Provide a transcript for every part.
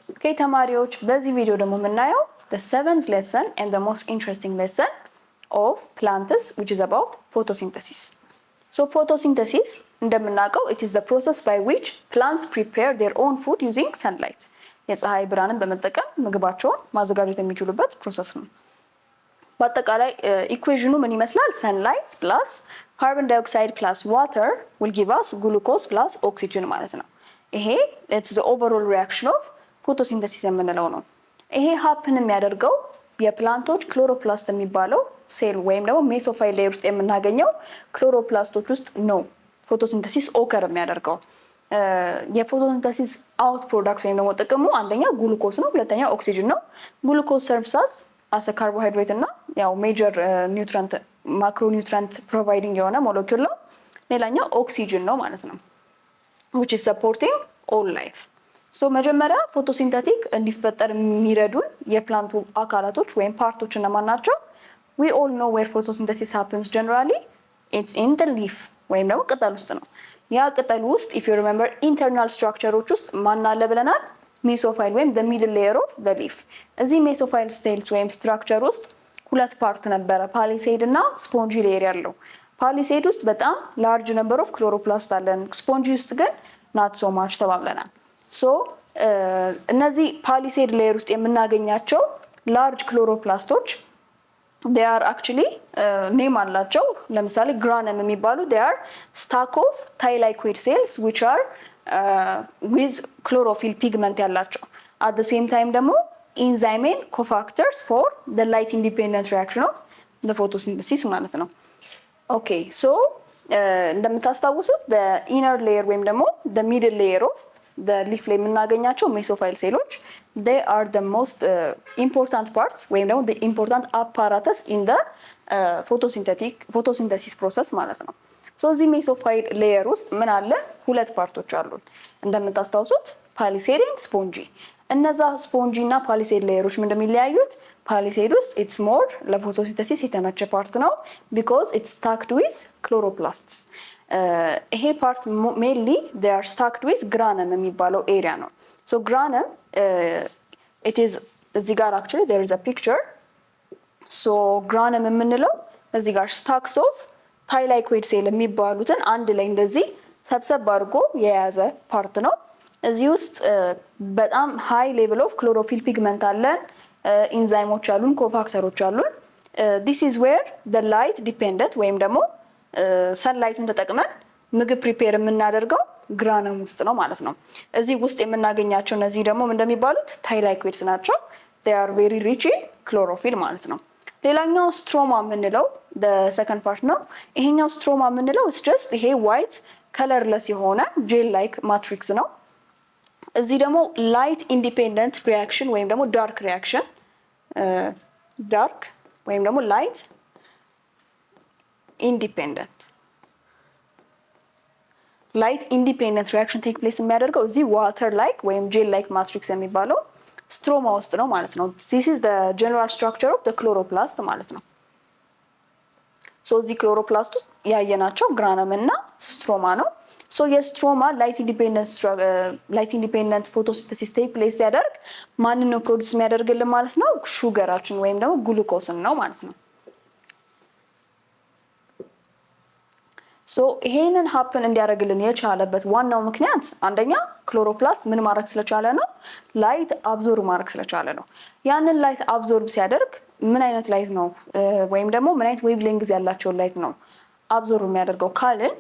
Okay ተማሪዎች በዚህ ቪዲዮ ደግሞ የምናየው the seventh lesson and the most interesting lesson of plants which is about photosynthesis. So photosynthesis እንደምናውቀው it is the process by which plants prepare their own food using sunlight. የፀሐይ ብርሃንን በመጠቀም ምግባቸውን ማዘጋጀት የሚችሉበት ፕሮሰስ ነው። በአጠቃላይ ኢኩዌሽኑ ምን ይመስላል? sunlight plus carbon dioxide plus water will give us glucose plus oxygen ማለት ነው። ይሄ it's the overall reaction of ፎቶሲንተሲስ የምንለው ነው። ይሄ ሀፕን የሚያደርገው የፕላንቶች ክሎሮፕላስት የሚባለው ሴል ወይም ደግሞ ሜሶፋይል ሌየር ውስጥ የምናገኘው ክሎሮፕላስቶች ውስጥ ነው ፎቶሲንተሲስ ኦከር የሚያደርገው። የፎቶሲንተሲስ አውት ፕሮዳክት ወይም ደግሞ ጥቅሙ አንደኛ ግሉኮስ ነው፣ ሁለተኛ ኦክሲጅን ነው። ግሉኮስ ሰርቭስ አስ ካርቦሃይድሬት እና ያው ሜጀር ኒውትረንት ማክሮ ኒውትረንት ፕሮቫይዲንግ የሆነ ሞለኪውል ነው። ሌላኛው ኦክሲጅን ነው ማለት ነው which is supporting all life. ሶ መጀመሪያ ፎቶሲንተቲክ እንዲፈጠር የሚረዱን የፕላንቱ አካላቶች ወይም ፓርቶች እነማን ናቸው? we all know where photosynthesis happens generally. It's in the leaf ወይም ደግሞ ቅጠል ውስጥ ነው። ያ ቅጠል ውስጥ if you remember internal structureዎች ውስጥ ማን አለ ብለናል? ሜሶፋይል ወይም the middle layer of the leaf። እዚህ ሜሶፋይል ሴልስ ወይም ስትራክቸር ውስጥ ሁለት ፓርት ነበረ፣ ፓሊሴድ እና ስፖንጂ ሌየር ያለው። ፓሊሴድ ውስጥ በጣም ላርጅ ነምበር ኦፍ ክሎሮፕላስት አለን፣ ስፖንጂ ውስጥ ግን ናት ሶ ማች ተባብለናል። ሶ እነዚህ ፓሊሴድ ሌየር ውስጥ የምናገኛቸው ላርጅ ክሎሮፕላስቶች they are actually ኔም አላቸው። ለምሳሌ ግራነም የሚባሉ they are stack of thylakoid cells which are with chlorophyll pigment ያላቸው at the same time ደግሞ enzyme and cofactors for the light independent reaction of the photosynthesis ማለት ነው። ኦኬ ሶ እንደምታስታውሱት the inner layer ወይም ደግሞ the middle layer of the leaf ላይ የምናገኛቸው ሜሶፋይል ሴሎች they are the most important parts ወይም ደግሞ the important apparatus in the photosynthesis process ማለት ነው። ሶ እዚህ ሜሶፋይል ሌየር ውስጥ ምን አለ? ሁለት ፓርቶች አሉ እንደምታስታውሱት ፓሊሴድ and ስፖንጂ። እነዛ ስፖንጂ እና ፓሊሴድ ሌየሮች ምን እንደሚለያዩት? ፓሊሴድ ውስጥ it's more ለፎቶሲንተሲስ የተመቸ ፓርት ነው because it's stacked with chloroplasts. ይሄ ፓርት ሜንሊ they are stacked with ግራነም የሚባለው ኤሪያ ነው። ሶ ግራነም it is እዚህ ጋር actually there is a picture. ሶ ግራነም የምንለው እዚህ ጋር stacks of thylakoid cell የሚባሉትን አንድ ላይ እንደዚህ ሰብሰብ አድርጎ የያዘ ፓርት ነው። እዚህ ውስጥ በጣም ሃይ ሌቭል ኦፍ ክሎሮፊል ፒግመንት አለን፣ ኢንዛይሞች አሉን፣ ኮፋክተሮች አሉን። this is where the light dependent ወይም ደግሞ ሰንላይቱን ተጠቅመን ምግብ ፕሪፔር የምናደርገው ግራነም ውስጥ ነው ማለት ነው። እዚህ ውስጥ የምናገኛቸው እነዚህ ደግሞ እንደሚባሉት ታይላይኮይድስ ናቸው። they are very rich in chlorophyll ማለት ነው። ሌላኛው ስትሮማ የምንለው the second part ነው። ይሄኛው ስትሮማ የምንለው it's just ይሄ ዋይት ከለርለስ የሆነ ጄል ላይክ ማትሪክስ ነው። እዚህ ደግሞ ላይት ኢንዲፔንደንት ሪያክሽን ወይም ደግሞ ዳርክ ሪያክሽን ዳርክ ወይም ደግሞ ላይት ኢንዲፔንደንት ሪያክሽን ቴክ ፕሌስ የሚያደርገው እዚህ ዋተር ላይክ ወይም ጄል ላይክ ማትሪክስ የሚባለው ስትሮማ ውስጥ ነው ማለት ነው። this is the general structure of the chloroplast ማለት ነው። ሶ እዚህ ክሎሮፕላስት ውስጥ ያየናቸው ግራነም እና ስትሮማ ነው። ሶ የስትሮማ ላይት ኢንዲፔንደንት ፎቶሲንተሲስ ቴክ ፕሌስ ሲያደርግ ማንን ነው ፕሮዲውስ የሚያደርግልን ማለት ነው? ሹገራችን ወይም ደግሞ ግሉኮስን ነው ማለት ነው። ሶ ይሄንን ሀፕን እንዲያደርግልን የቻለበት ዋናው ምክንያት አንደኛ ክሎሮፕላስት ምን ማድረግ ስለቻለ ነው? ላይት አብዞርብ ማድረግ ስለቻለ ነው። ያንን ላይት አብዞርብ ሲያደርግ ምን አይነት ላይት ነው ወይም ደግሞ ምን አይነት ዌቭ ሌንግዝ ያላቸውን ላይት ነው አብዞርብ የሚያደርገው ካልን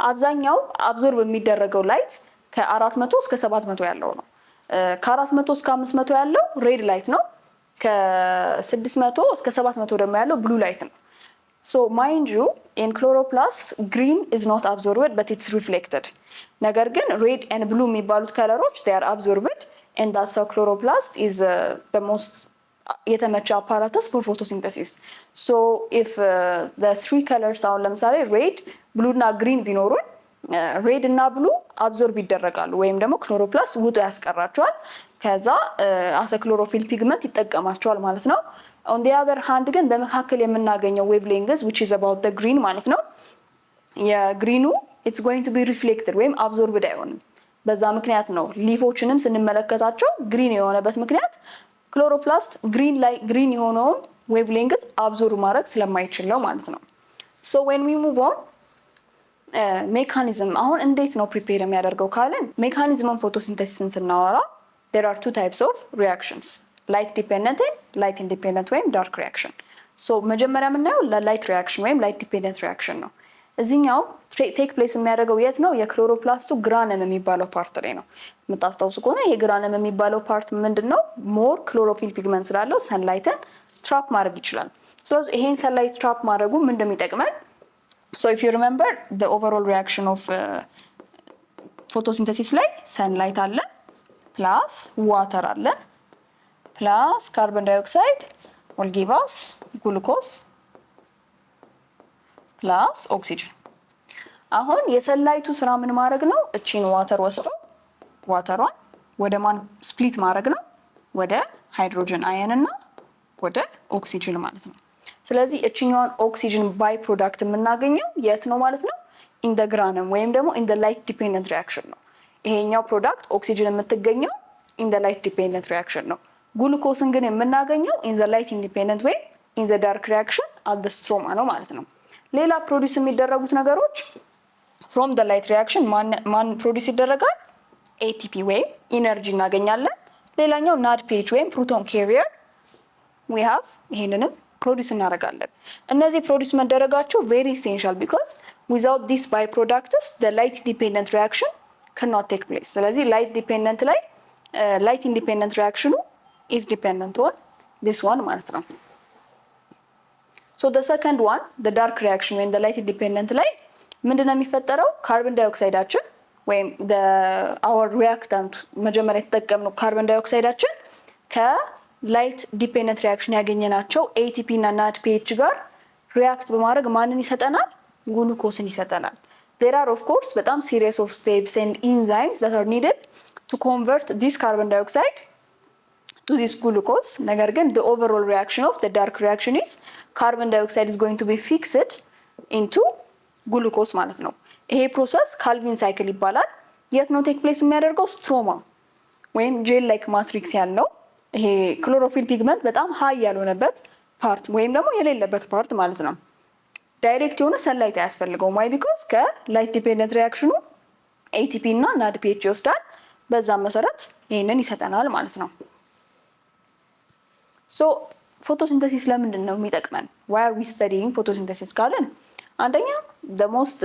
አብዛኛው አብዞርብ የሚደረገው ላይት ከ400 እስከ 700 ያለው ነው። ከ400 እስከ 500 ያለው ሬድ ላይት ነው። ከ600 እስከ 700 ደግሞ ያለው ብሉ ላይት ነው። So mind you, in chloroplast, green is not absorbed but it's reflected. ነገር ግን red and blue የሚባሉት ከለሮች they are absorbed and that's how chloroplast is the most የተመቸ apparatus for photosynthesis. So if the three colors አሁን ለምሳሌ red, blue እና green ቢኖሩን ሬድ እና ብሉ አብዞርብ ይደረጋሉ ወይም ደግሞ ክሎሮፕላስት ውጦ ያስቀራቸዋል። ከዛ አሰ ክሎሮፊል ፒግመንት ይጠቀማቸዋል ማለት ነው። on the other hand ግን በመካከል የምናገኘው ዌቭ ሌንግዝ which is about the green ማለት ነው። የግሪኑ it's going to be reflected ወይም absorbed አይሆንም በዛ ምክንያት ነው ሊፎችንም ስንመለከታቸው ግሪን የሆነበት ምክንያት ክሎሮፕላስት ግሪን የሆነውን ዌቭ ሌንግዝ አብዞርብ ማድረግ ስለማይችል ነው ማለት ነው። ሶ ዌን ዊ ሙቭ ኦን ሜካኒዝም አሁን እንዴት ነው ፕሪፔር የሚያደርገው ካልን ሜካኒዝምን ፎቶሲንተሲስን ስናወራ there are two types of reactions light dependent and light independent ወይም dark reaction። ሶ መጀመሪያ የምናየው ለላይት ሪያክሽን ወይም light dependent reaction ነው። እዚህኛው ቴክ ፕሌስ የሚያደርገው የት ነው? የክሎሮፕላስቱ ግራነም የሚባለው ፓርት ላይ ነው። የምታስታውሱ ከሆነ ይሄ ግራነም የሚባለው ፓርት ምንድን ነው? ሞር ክሎሮፊል ፒግመንት ስላለው ሰንላይትን ትራፕ ማድረግ ይችላል። ስለዚህ ይሄን ሰንላይት ትራፕ ማድረጉ ምን እንደሚጠቅመን so if you remember the overall reaction of photosynthesis ላይ ሰንላይት አለ ፕላስ ዋተር አለ ፕላስ ካርቦን ዳይኦክሳይድ will give us glucose ፕላስ ኦክሲጅን። አሁን የሰንላይቱ ስራ ምን ማድረግ ነው? እቺን ዋተር ወስዶ ዋተሯን ወደ ማን ስፕሊት ማድረግ ነው? ወደ ሃይድሮጅን አየን እና ወደ ኦክሲጅን ማለት ነው። ስለዚህ እቺኛዋን ኦክሲጅን ባይ ፕሮዳክት የምናገኘው የት ነው ማለት ነው? ኢን ደ ግራነም ወይም ደግሞ ኢን ደ ላይት ዲፔንደንት ሪያክሽን ነው። ይሄኛው ፕሮዳክት ኦክሲጅን የምትገኘው ኢን ደ ላይት ዲፔንደንት ሪያክሽን ነው። ግሉኮስን ግን የምናገኘው ኢን ዘ ላይት ኢንዲፔንደንት ወይ ኢን ዘ ዳርክ ሪያክሽን አት ደ ስትሮማ ነው ማለት ነው። ሌላ ፕሮዲውስ የሚደረጉት ነገሮች ፍሮም ደ ላይት ሪያክሽን ማን ፕሮዲውስ ይደረጋል? ኤቲፒ ወይም ኢነርጂ እናገኛለን። ሌላኛው ናድፒኤች ወይም ፕሮቶን ካሪየር ዊ ሃቭ ይሄንንም ፕሮዲውስ እናደርጋለን። እነዚህ ፕሮዲውስ መደረጋቸው ቬሪ ኢሴንሻል ቢኮዝ ዊዛውት ዲስ ባይ ፕሮዳክትስ ደ ላይት ዲፔንደንት ሪያክሽን ካንኖት ቴክ ፕሌስ። ስለዚህ ላይት ዲፔንደንት ላይ ላይት ኢንዲፔንደንት ሪያክሽኑ ኢዝ ዲፔንደንት ኦን ዲስ ዋን ማለት ነው። ሶ ደ ሰከንድ ዋን ደ ዳርክ ሪያክሽን ወይም ደ ላይት ኢንዲፔንደንት ላይ ምንድነው የሚፈጠረው? ካርቦን ዳይኦክሳይዳችን ወይም አወር ሪያክታንት መጀመሪያ የተጠቀምነው ካርቦን ዳይኦክሳይዳችን ከላይት ዲፔንደንት ሪያክሽን ያገኘናቸው ኤቲፒ እና ናድፒኤች ጋር ሪያክት በማድረግ ማንን ይሰጠናል? ግሉኮስን ይሰጠናል። there are of course በጣም series of steps and enzymes that are needed to convert this carbon dioxide to this glucose. ነገር ግን the overall reaction of the dark reaction is carbon dioxide is going to be fixed into glucose ማለት ነው። ይሄ ፕሮሰስ ካልቪን ሳይክል ይባላል። የት ነው ቴክ ፕሌስ የሚያደርገው? ስትሮማ ወይም ጄል ላይክ ማትሪክስ ያለው ይሄ ክሎሮፊል ፒግመንት በጣም ሃይ ያልሆነበት ፓርት ወይም ደግሞ የሌለበት ፓርት ማለት ነው። ዳይሬክት የሆነ ሰንላይት አያስፈልገውም። ዋይ ቢኮዝ ከላይት ዲፔንደንት ሪያክሽኑ ኤቲፒ እና ናድፒኤች ይወስዳል። በዛ መሰረት ይሄንን ይሰጠናል ማለት ነው። ሶ ፎቶሲንተሲስ ለምንድን ነው የሚጠቅመን? ዋይ አር ዊ ስተዲንግ ፎቶሲንተሲስ ካለን አንደኛ the most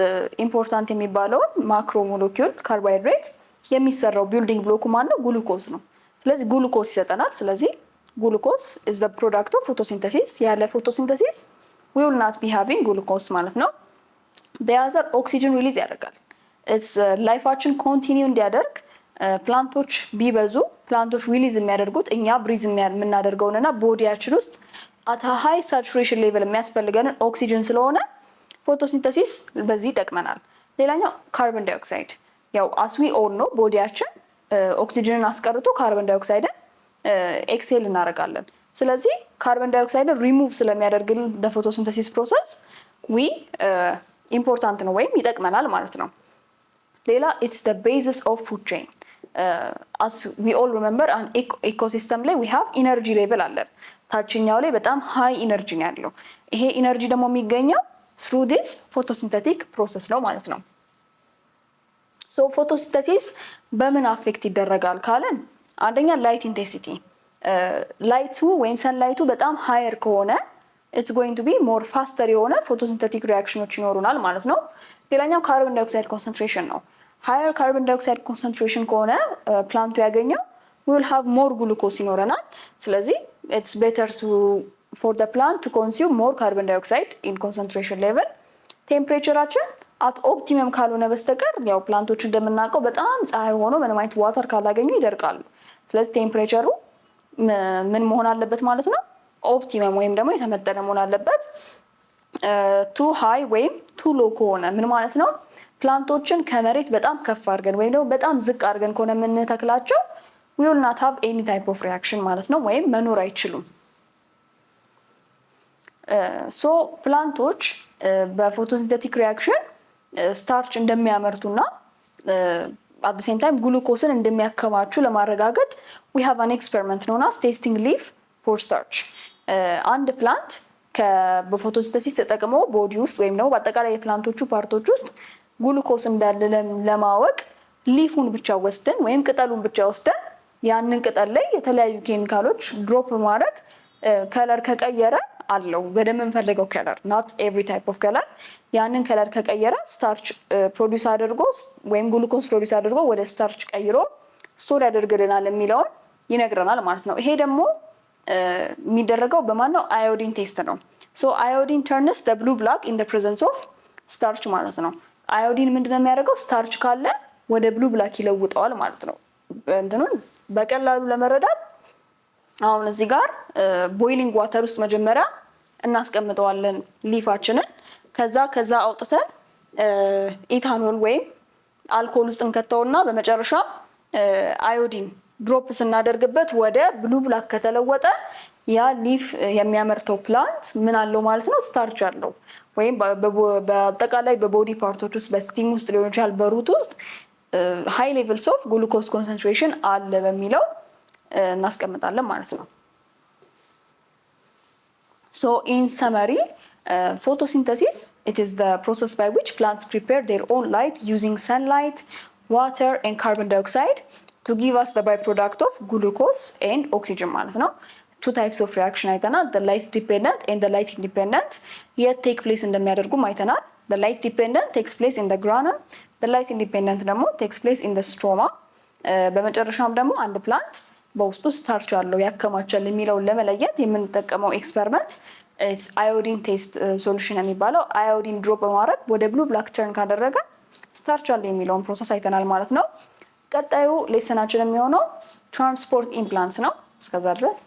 ኢምፖርታንት የሚባለውን ማክሮ ሞለኪውል ካርቦሃይድሬት የሚሰራው ቢልዲንግ ብሎኩ ማን ነው? ግሉኮስ ነው። ስለዚህ ግሉኮስ ይሰጠናል። ስለዚህ ግሉኮስ is the product of photosynthesis። ያለ ፎቶሲንተሲስ we will not be having glucose ማለት ነው። the other ኦክሲጅን ሪሊዝ ያደርጋል። it's ላይፋችን ኮንቲኒው እንዲያደርግ ፕላንቶች ቢበዙ ፕላንቶች ሪሊዝ የሚያደርጉት እኛ ብሪዝ የምናደርገውንና ቦዲያችን ውስጥ at a high saturation level የሚያስፈልገንን ኦክሲጅን ስለሆነ ፎቶሲንተሲስ በዚህ ይጠቅመናል። ሌላኛው ካርቦን ዳይኦክሳይድ ያው as we all know ቦዲያችን ኦክሲጅንን አስቀርቶ ካርቦን ዳይኦክሳይድን ኤክሴል እናደርጋለን። ስለዚህ ካርቦን ዳይኦክሳይድን ሪሙቭ ስለሚያደርግልን the photosynthesis process we ኢምፖርታንት ነው ወይም ይጠቅመናል ማለት ነው። ሌላ it's the basis of food chain as we all remember an ecosystem ላይ we have energy level አለን። ታችኛው ላይ በጣም ሃይ ኢነርጂ ነው ያለው። ይሄ ኢነርጂ ደግሞ የሚገኘው through this photosynthetic process ነው ማለት ነው። ሶ ፎቶሲንተሲስ በምን አፌክት ይደረጋል ካለን አንደኛ ላይት ኢንቴንሲቲ ላይቱ ወይም ሰንላይቱ በጣም ሃየር ከሆነ it's going to be more faster የሆነ ፎቶሲንተቲክ ሪአክሽኖች ይኖሩናል ማለት ነው። ሌላኛው ካርቦን ዳይኦክሳይድ ኮንሰንትሬሽን ነው። ሃየር ካርቦን ዳይኦክሳይድ ኮንሰንትሬሽን ከሆነ ፕላንቱ ያገኘው we will have more glucose ይኖረናል። ስለዚህ it's better for the plant to consume more carbon dioxide in concentration level። ቴምፕሬቸራችን አት ኦፕቲመም ካልሆነ በስተቀር ያው ፕላንቶች እንደምናውቀው በጣም ፀሐይ ሆኖ ምንም አይነት ዋተር ካላገኙ ይደርቃሉ። ስለዚህ ቴምፕሬቸሩ ምን መሆን አለበት ማለት ነው? ኦፕቲመም ወይም ደግሞ የተመጠነ መሆን አለበት። ቱ ሃይ ወይም ቱ ሎ ከሆነ ምን ማለት ነው? ፕላንቶችን ከመሬት በጣም ከፍ አድርገን ወይም ደግሞ በጣም ዝቅ አድርገን ከሆነ የምንተክላቸው we will not have any type of reaction ማለት ነው፣ ወይም መኖር አይችሉም። ሶ ፕላንቶች በፎቶሲንተቲክ ሪአክሽን ስታርች እንደሚያመርቱና at the same time ግሉኮስን እንደሚያከማቹ ለማረጋገጥ we have an experiment known as testing leaf for starch። አንድ ፕላንት በፎቶሲንተሲስ ተጠቅሞ ቦዲ ውስጥ ወይም ደግሞ በአጠቃላይ የፕላንቶቹ ፓርቶች ውስጥ ግሉኮስ እንዳለ ለማወቅ ሊፉን ብቻ ወስደን ወይም ቅጠሉን ብቻ ወስደን ያንን ቅጠል ላይ የተለያዩ ኬሚካሎች ድሮፕ ማድረግ ከለር ከቀየረ አለው ወደምንፈልገው ከለር not every type of color ያንን ከለር ከቀየረ ስታርች ፕሮዲዩስ አድርጎ ወይም ግሉኮስ ፕሮዲዩስ አድርጎ ወደ ስታርች ቀይሮ ስቶር ያደርግልናል የሚለውን ይነግረናል ማለት ነው። ይሄ ደግሞ የሚደረገው በማን ነው? አዮዲን ቴስት ነው። ሶ አዮዲን turns the blue black in the presence of starch ማለት ነው። አዮዲን ምንድነው የሚያደርገው? ስታርች ካለ ወደ ብሉ ብላክ ይለውጠዋል ማለት ነው። እንትኑን በቀላሉ ለመረዳት አሁን እዚህ ጋር ቦይሊንግ ዋተር ውስጥ መጀመሪያ እናስቀምጠዋለን ሊፋችንን። ከዛ አውጥተን ኢታኖል ወይም አልኮል ውስጥ እንከተውና በመጨረሻ አዮዲን ድሮፕ ስናደርግበት ወደ ብሉ ብላክ ከተለወጠ ያ ሊፍ የሚያመርተው ፕላንት ምን አለው ማለት ነው? ስታርች አለው። ወይም በአጠቃላይ በቦዲ ፓርቶች ውስጥ በስቲም ውስጥ ሊሆን ይችላል በሩት ውስጥ ሃይ ሌቭልስ ኦፍ ግሉኮስ ኮንሰንትሬሽን አለ በሚለው እናስቀምጣለን ማለት ነው። So in summary, photosynthesis, it is the process by which plants prepare their own light using sunlight, water and carbon dioxide to give us the byproduct of glucose and oxygen ማለት ነው። two types of reaction አይተናል። the light dependent and the light independent yet take place እንደሚያደርጉም አይተናል። the light dependent takes place in the granule, the light independent ደግሞ takes place in the stroma። በመጨረሻም ደግሞ አንድ ፕላንት በውስጡ ስታርች አለው ያከማቻል የሚለውን ለመለየት የምንጠቀመው ኤክስፐሪመንት አዮዲን ቴስት ሶሉሽን የሚባለው አዮዲን ድሮፕ በማድረግ ወደ ብሉ ብላክ ተርን ካደረገ ስታርች አለ የሚለውን ፕሮሰስ አይተናል ማለት ነው። ቀጣዩ ሌሰናችን የሚሆነው ትራንስፖርት ኢምፕላንትስ ነው። እስከዛ ድረስ